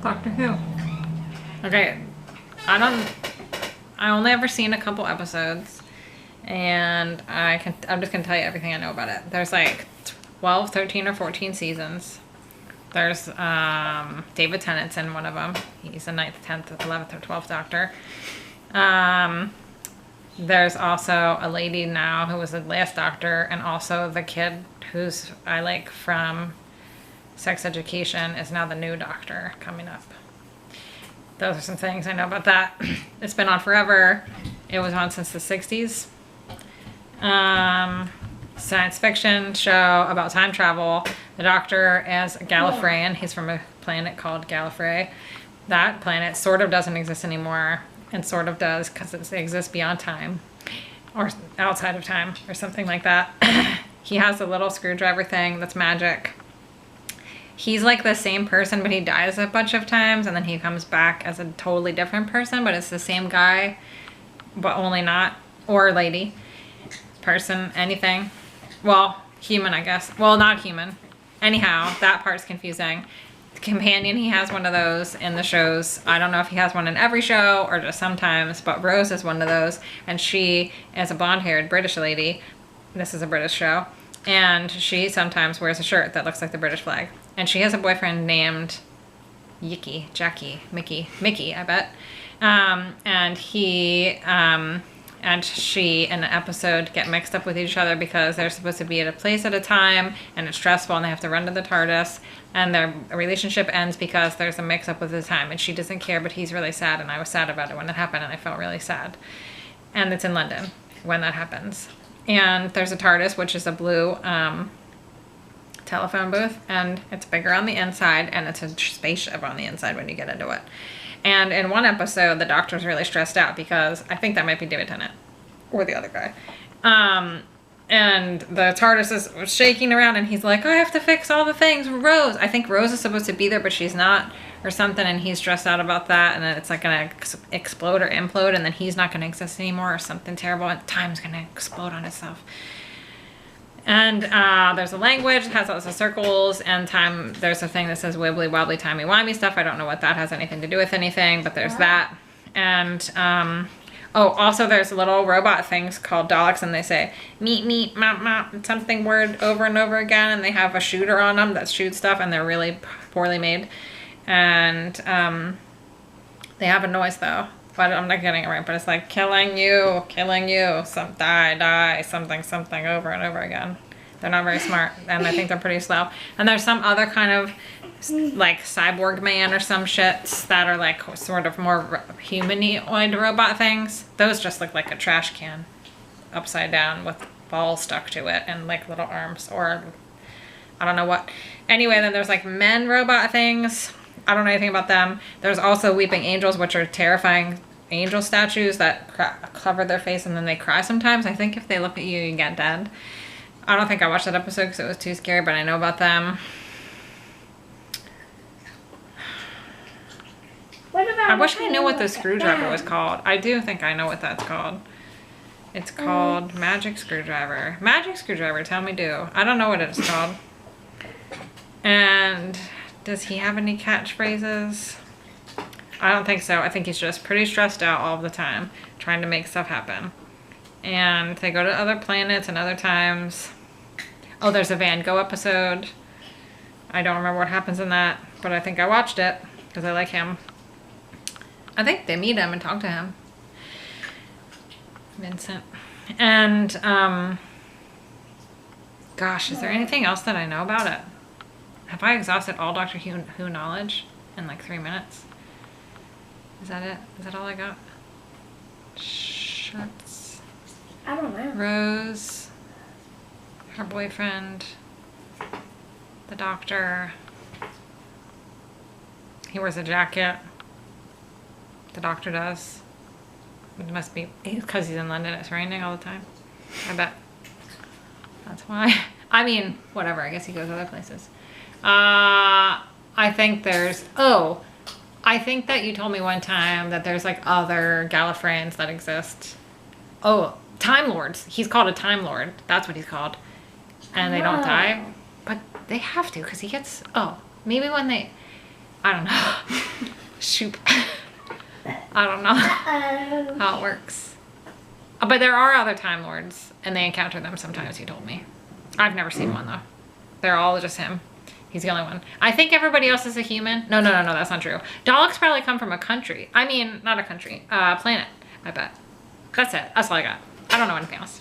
Doctor Who. Okay, I only ever seen a couple episodes, and I'm just gonna tell you everything I know about it. There's like 12, 13, or 14 seasons. There's David Tennant's in one of them. He's the 9th, 10th, 11th, or 12th Doctor. There's also a lady now who was the last Doctor, and also the kid who's I like from Sex Education is now the new Doctor coming up. Those are some things I know about that. It's been on forever. It was on since the 60s. Science fiction show about time travel. The Doctor as Gallifreyan. He's from a planet called Gallifrey. That planet sort of doesn't exist anymore, and sort of does because it exists beyond time or outside of time or something like that. He has a little screwdriver thing that's magic. He's like the same person, but he dies a bunch of times, and then he comes back as a totally different person, but it's the same guy, but only not, or lady, person, anything. Well, human, I guess. Well, not human. Anyhow, that part's confusing. The companion, he has one of those in the shows. I don't know if he has one in every show or just sometimes, but Rose is one of those, and she is a blonde-haired British lady. This is a British show. And she sometimes wears a shirt that looks like the British flag. And she has a boyfriend named Mickey, I bet. And he, and she in an episode get mixed up with each other because they're supposed to be at a place at a time, and it's stressful, and they have to run to the Tardis, and their relationship ends because there's a mix up with the time, and she doesn't care, but he's really sad, and I was sad about it when it happened, and I felt really sad. And it's in London when that happens. And there's a Tardis, which is a blue telephone booth, and it's bigger on the inside, and it's a spaceship on the inside when you get into it. And in one episode, the Doctor's really stressed out because I think that might be David Tennant or the other guy. And the TARDIS is shaking around, and he's like, I have to fix all the things. Rose. I think Rose is supposed to be there, but she's not, or something, and he's stressed out about that, and then it's like gonna explode or implode, and then he's not gonna exist anymore, or something terrible, and time's gonna explode on itself. And there's a language that has lots of circles, and time, there's a thing that says wibbly wobbly timey wimey stuff. I don't know what that has anything to do with anything, but there's that. And oh, also there's little robot things called Daleks, and they say meet meet mop mop something word over and over again, and they have a shooter on them that shoots stuff, and they're really poorly made. And they have a noise though, but I'm not getting it right, but it's like killing you, some die, something over and over again. They're not very smart, and I think they're pretty slow. And there's some other kind of like cyborg man or some shits that are like sort of more humanoid robot things. Those just look like a trash can upside down with balls stuck to it and like little arms, or I don't know what. Anyway, then there's like men robot things. I don't know anything about them. There's also weeping angels, which are terrifying angel statues that cover their face and then they cry sometimes. I think if they look at you, you get dead. I don't think I watched that episode because it was too scary, but I know about them. I wish I knew what the screwdriver was called. I do think I know what that's called. It's called Magic Screwdriver. Magic Screwdriver, tell me do. I don't know what it's called. And does he have any catchphrases? I don't think so. I think he's just pretty stressed out all the time, trying to make stuff happen. And they go to other planets and other times. Oh, there's a Van Gogh episode. I don't remember what happens in that, but I think I watched it because I like him. I think they meet him and talk to him. Vincent. And, gosh, is there anything else that I know about it? Have I exhausted all Doctor Who knowledge in like 3 minutes? Is that it? Is that all I got? Shirts. I don't know. Rose. Her boyfriend. The Doctor. He wears a jacket. The Doctor does. It must be because he's in London. It's raining all the time. I bet. That's why. I mean, whatever. I guess he goes other places. I think there's, I think that you told me one time that there's like other Gallifreyans that exist. Oh, Time Lords. He's called a Time Lord. That's what he's called. And they don't die. But they have to because he gets, maybe when they, I don't know. Shoop. I don't know how it works. But there are other Time Lords, and they encounter them sometimes, he told me. I've never seen one, though. They're all just him. He's the only one. I think everybody else is a human. No, that's not true. Daleks probably come from a country. I mean, not a country. Planet, I bet. That's it. That's all I got. I don't know anything else.